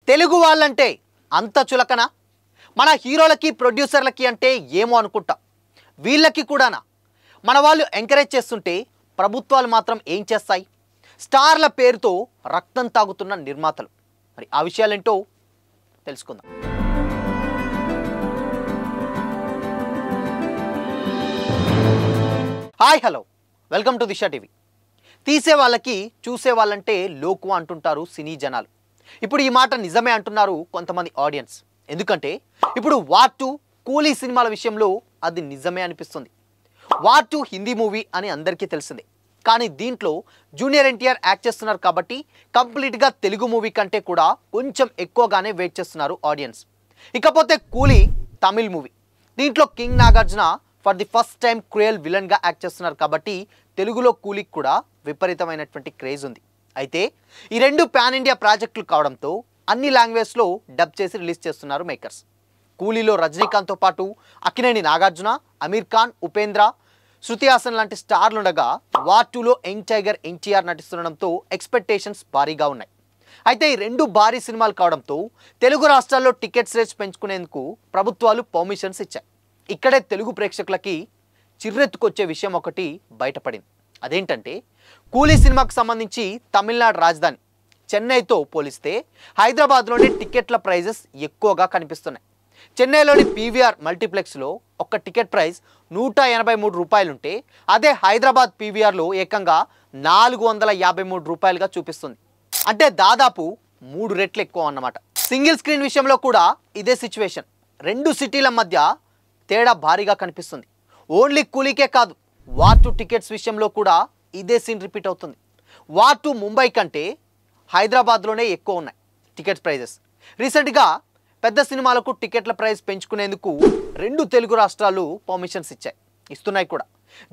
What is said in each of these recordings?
తెలుగు వాళ్ళంటే అంత చులకన మన హీరోలకి ప్రొడ్యూసర్లకి అంటే ఏమో అనుకుంటా వీళ్ళకి కూడానా మన వాళ్ళు ఎంకరేజ్ చేస్తుంటే ప్రభుత్వాలు మాత్రం ఏం చేస్తాయి స్టార్ల పేరుతో రక్తం తాగుతున్న నిర్మాతలు మరి ఆ విషయాలేంటో తెలుసుకుందాం hi hello welcome to Disha TV తీసే వాళ్ళకి చూసే వాళ్ళంటే లోకువ అంటుంటారు సినీ జనాలు ఇప్పుడు ఈ మాట నిజమే అంటున్నారు కొంతమంది ఆడియన్స్ ఎందుకంటే ఇప్పుడు వార్ 2 కూలీ సినిమాల విషయంలో అది నిజమే అనిపిస్తుంది వార్ 2 హిందీ మూవీ అని అందరికీ తెలిసిందే కానీ దీంట్లో జూనియర్ ఎన్టీఆర్ యాక్ట్ చేస్తున్నారు కాబట్టి కంప్లీట్గా తెలుగు మూవీ కంటే కూడా కొంచెం ఎక్కువగానే వెయిట్ చేస్తున్నారు ఆడియన్స్ ఇకపోతే కూలీ తమిళ్ మూవీ దీంట్లో king Nagarjuna for the first time cruel విలన్గా యాక్ట్ చేస్తున్నారు కాబట్టి తెలుగులో కూలీకి కూడా విపరీతమైనటువంటి క్రేజ్ ఉంది అయితే ఈ రెండు పాన్ ఇండియా ప్రాజెక్టులు కావడంతో అన్ని లాంగ్వేజ్లో డబ్ చేసి రిలీజ్ చేస్తున్నారు మేకర్స్ కూలీలో రజనీకాంత్తో పాటు అక్కినేని నాగార్జున అమీర్ ఖాన్ ఉపేంద్ర శృతి హాసన్ లాంటి స్టార్లు ఉండగా వార్ 2లో యంగ్ టైగర్ ఎన్టీఆర్ నటిస్తుండడంతో ఎక్స్పెక్టేషన్స్ భారీగా ఉన్నాయి అయితే ఈ రెండు భారీ సినిమాలు కావడంతో తెలుగు రాష్ట్రాల్లో టికెట్స్ రేట్స్ పెంచుకునేందుకు ప్రభుత్వాలు పర్మిషన్స్ ఇచ్చాయి ఇక్కడే తెలుగు ప్రేక్షకులకి చిర్రెత్తుకొచ్చే విషయం ఒకటి బయటపడింది అదేంటంటే కూలీ సినిమాకు సంబంధించి తమిళనాడు రాజధాని చెన్నైతో పోలిస్తే హైదరాబాద్లోని టికెట్ల ప్రైజెస్ ఎక్కువగా కనిపిస్తున్నాయి చెన్నైలోని పీవీఆర్ మల్టీప్లెక్స్లో ఒక టికెట్ ప్రైస్ 183 రూపాయలుంటే అదే హైదరాబాద్ పీవీఆర్లో ఏకంగా 453 రూపాయలుగా చూపిస్తుంది అంటే దాదాపు 3 రెట్లు ఎక్కువ అన్నమాట సింగిల్ స్క్రీన్ విషయంలో కూడా ఇదే సిచ్యువేషన్ రెండు సిటీల మధ్య తేడా భారీగా కనిపిస్తుంది ఓన్లీ కూలీకే కాదు వార్ 2 టికెట్స్ విషయంలో కూడా ఇదే సీన్ రిపీట్ అవుతుంది వార్ 2 ముంబై కంటే హైదరాబాద్లోనే ఎక్కువ ఉన్నాయి టికెట్స్ ప్రైజెస్ రీసెంట్గా పెద్ద సినిమాలకు టికెట్ల ప్రైస్ పెంచుకునేందుకు రెండు తెలుగు రాష్ట్రాలు పర్మిషన్స్ ఇస్తున్నాయి కూడా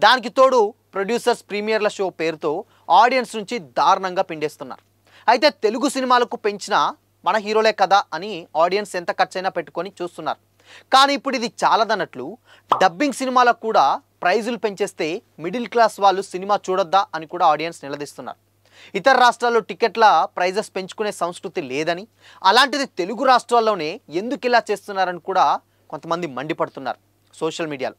దానికి తోడు ప్రొడ్యూసర్స్ ప్రీమియర్ల షో పేరుతో ఆడియన్స్ నుంచి దారుణంగా పిండేస్తున్నారు అయితే తెలుగు సినిమాలకు పెంచిన మన హీరోలే కదా అని ఆడియన్స్ ఎంత ఖర్చైనా పెట్టుకొని చూస్తున్నారు కానీ ఇప్పుడు ఇది చాలదన్నట్లు డబ్బింగ్ సినిమాలకు కూడా ప్రైజులు పెంచేస్తే మిడిల్ క్లాస్ వాళ్ళు సినిమా చూడొద్దా అని కూడా ఆడియన్స్ నిలదీస్తున్నారు ఇతర రాష్ట్రాల్లో టికెట్ల ప్రైజెస్ పెంచుకునే సంస్కృతి లేదని అలాంటిది తెలుగు రాష్ట్రాల్లోనే ఎందుకు ఇలా చేస్తున్నారని కూడా కొంతమంది మండిపడుతున్నారు సోషల్ మీడియాలో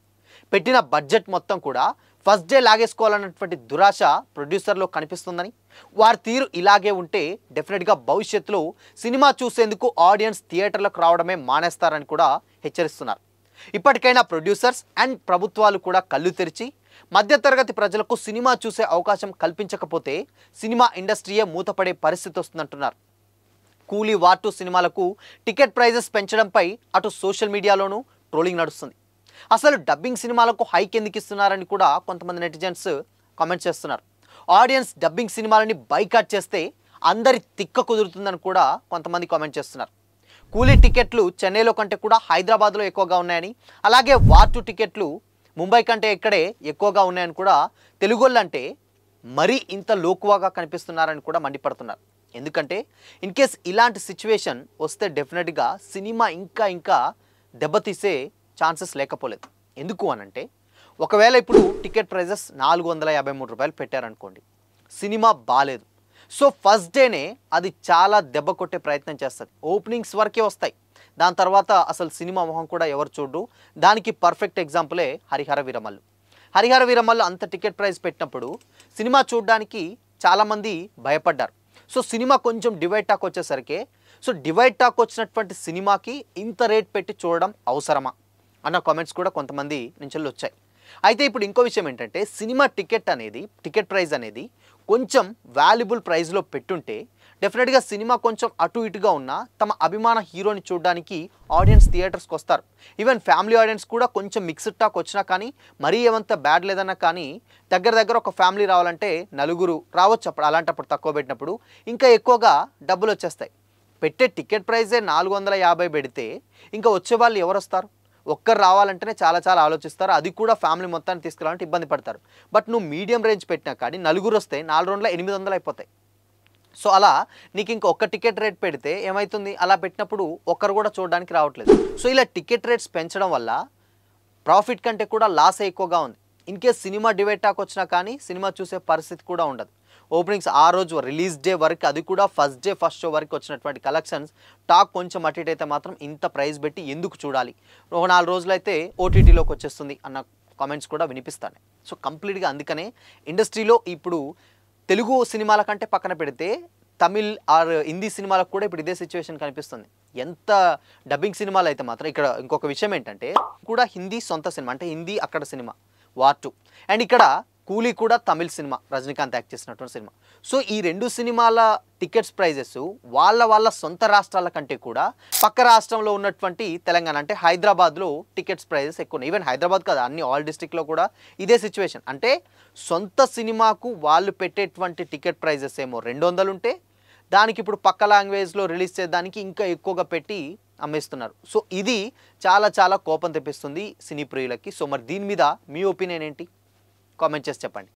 పెట్టిన బడ్జెట్ మొత్తం కూడా ఫస్ట్ డే లాగేసుకోవాలన్నటువంటి దురాశ ప్రొడ్యూసర్లో కనిపిస్తుందని వారి తీరు ఇలాగే ఉంటే డెఫినెట్గా భవిష్యత్తులో సినిమా చూసేందుకు ఆడియన్స్ థియేటర్లకు రావడమే మానేస్తారని కూడా హెచ్చరిస్తున్నారు ఇప్పటికైనా ప్రొడ్యూసర్స్ అండ్ ప్రభుత్వాలు కూడా కళ్ళు తెరిచి మధ్యతరగతి ప్రజలకు సినిమా చూసే అవకాశం కల్పించకపోతే సినిమా ఇండస్ట్రీయే మూతపడే పరిస్థితి వస్తుందంటున్నారు కూలీ వార్ 2 సినిమాలకు టికెట్ ప్రైజెస్ పెంచడంపై అటు సోషల్ మీడియాలోనూ ట్రోలింగ్ నడుస్తుంది అసలు డబ్బింగ్ సినిమాలకు హైక్ ఎందుకు ఇస్తున్నారని కూడా కొంతమంది నెటిజన్స్ కామెంట్ చేస్తున్నారు ఆడియన్స్ డబ్బింగ్ సినిమాలని బైకాట్ చేస్తే అందరి తిక్క కుదురుతుందని కూడా కొంతమంది కామెంట్ చేస్తున్నారు కూలీ టికెట్లు చెన్నైలో కంటే కూడా హైదరాబాద్లో ఎక్కువగా ఉన్నాయని అలాగే వార్ 2 టికెట్లు ముంబై కంటే ఇక్కడే ఎక్కువగా ఉన్నాయని కూడా తెలుగోళ్ళు అంటే మరీ ఇంత లోకువగా కనిపిస్తున్నారని కూడా మండిపడుతున్నారు ఎందుకంటే ఇన్ కేస్ ఇలాంటి సిచ్యువేషన్ వస్తే డెఫినెట్గా సినిమా ఇంకా దెబ్బతీసే ఛాన్సెస్ లేకపోలేదు ఎందుకు అనంటే ఒకవేళ ఇప్పుడు టికెట్ ప్రైజెస్ 453 రూపాయలు పెట్టారనుకోండి సినిమా బాలేదు సో ఫస్ట్ డేనే అది చాలా దెబ్బ కొట్టే ప్రయత్నం చేస్తుంది ఓపెనింగ్స్ వరకే వస్తాయి దాని తర్వాత అసలు సినిమా మొహం కూడా ఎవరు చూడరు దానికి పర్ఫెక్ట్ ఎగ్జాంపులే హరిహర వీరమల్లు అంత టికెట్ ప్రైస్ పెట్టినప్పుడు సినిమా చూడడానికి చాలామంది భయపడ్డారు సో సినిమా కొంచెం డివైడ్ టాక్ వచ్చేసరికి సో డివైడ్ టాక్ వచ్చినటువంటి సినిమాకి ఇంత రేట్ పెట్టి చూడడం అవసరమా అన్న కామెంట్స్ కూడా కొంతమంది నుంచి వచ్చాయి అయితే ఇప్పుడు ఇంకో విషయం ఏంటంటే సినిమా టికెట్ ప్రైస్ అనేది కొంచెం వాల్యుబుల్ ప్రైస్లో పెట్టుంటే డెఫినెట్గా సినిమా కొంచెం అటు ఇటుగా ఉన్న తమ అభిమాన హీరోని చూడడానికి ఆడియన్స్ థియేటర్స్కి వస్తారు ఈవెన్ ఫ్యామిలీ ఆడియన్స్ కూడా కొంచెం మిక్స్డ్ టాక్ వచ్చినా కానీ మరీ ఏమంత బ్యాడ్ లేదన్నా కానీ దగ్గర ఒక ఫ్యామిలీ రావాలంటే నలుగురు రావచ్చు అప్పుడు అలాంటప్పుడు తక్కువ పెట్టినప్పుడు ఇంకా ఎక్కువగా డబ్బులు వచ్చేస్తాయి పెట్టే టికెట్ ప్రైజే 450 పెడితే ఇంకా వచ్చే వాళ్ళు ఎవరు వస్తారు ఒక్కరు రావాలంటేనే చాలా ఆలోచిస్తారు అది కూడా ఫ్యామిలీ మొత్తాన్ని తీసుకురావాలంటే ఇబ్బంది పడతారు బట్ నువ్వు మీడియం రేంజ్ పెట్టినా కానీ నలుగురు వస్తే 4 రోజుల్లో 800 అయిపోతాయి సో అలా నీకు ఇంకా ఒక్క టికెట్ రేట్ పెడితే ఏమవుతుంది అలా పెట్టినప్పుడు ఒక్కరు కూడా చూడడానికి రావట్లేదు సో ఇలా టికెట్ రేట్స్ పెంచడం వల్ల ప్రాఫిట్ కంటే కూడా లాస్ ఎక్కువగా ఉంది in case cinema divide talk వచ్చినా కానీ సినిమా చూసే పరిస్థితి కూడా ఉండదు ఓపెనింగ్స్ ఆ రోజు రిలీజ్ డే వరకు, అది కూడా ఫస్ట్ డే ఫస్ట్ షో వరకు వచ్చినటువంటి కలెక్షన్స్ టాక్ కొంచెం అటు ఇటు అయితే మాత్రం ఇంత ప్రైస్ పెట్టి ఎందుకు చూడాలి, ఒక 4 రోజులైతే ఓటీటీలోకి వచ్చేస్తుంది అన్న కామెంట్స్ కూడా వినిపిస్తాయి. సో కంప్లీట్గా అందుకనే ఇండస్ట్రీలో ఇప్పుడు తెలుగు సినిమాల కంటే పక్కన పెడితే తమిళ్ ఆర్ హిందీ సినిమాలకు కూడా ఇప్పుడు ఇదే సిచ్యువేషన్ కనిపిస్తుంది. ఎంత డబ్బింగ్ సినిమాలు అయితే మాత్రం ఇక్కడ ఇంకొక విషయం ఏంటంటే కూడా హిందీ సొంత సినిమా, అంటే హిందీ అక్కడ సినిమా వార్ 2, అండ్ ఇక్కడ కూలీ కూడా తమిళ్ సినిమా, రజనీకాంత్ యాక్ట్ చేసినటువంటి సినిమా. సో ఈ 2 సినిమాల టికెట్స్ ప్రైజెస్ వాళ్ళ సొంత రాష్ట్రాల కంటే కూడా పక్క రాష్ట్రంలో ఉన్నటువంటి తెలంగాణ అంటే హైదరాబాద్లో టికెట్స్ ప్రైజెస్ ఎక్కువ ఉన్నాయి. ఈవెన్ హైదరాబాద్ కాదు, అన్ని ఆల్ డిస్ట్రిక్ట్లో కూడా ఇదే సిచ్యువేషన్. అంటే సొంత సినిమాకు వాళ్ళు పెట్టేటువంటి టికెట్ ప్రైజెస్ ఏమో 200 ఉంటే దానికి ఇప్పుడు పక్క లాంగ్వేజ్లో రిలీజ్ చేసేదానికి ఇంకా ఎక్కువగా పెట్టి అమ్మేస్తున్నారు. సో ఇది చాలా చాలా కోపం తెప్పిస్తుంది సినీ ప్రియులకి. సో మరి దీని మీద మీ ఒపీనియన్ ఏంటి? కామెంట్ చేసి చెప్పండి.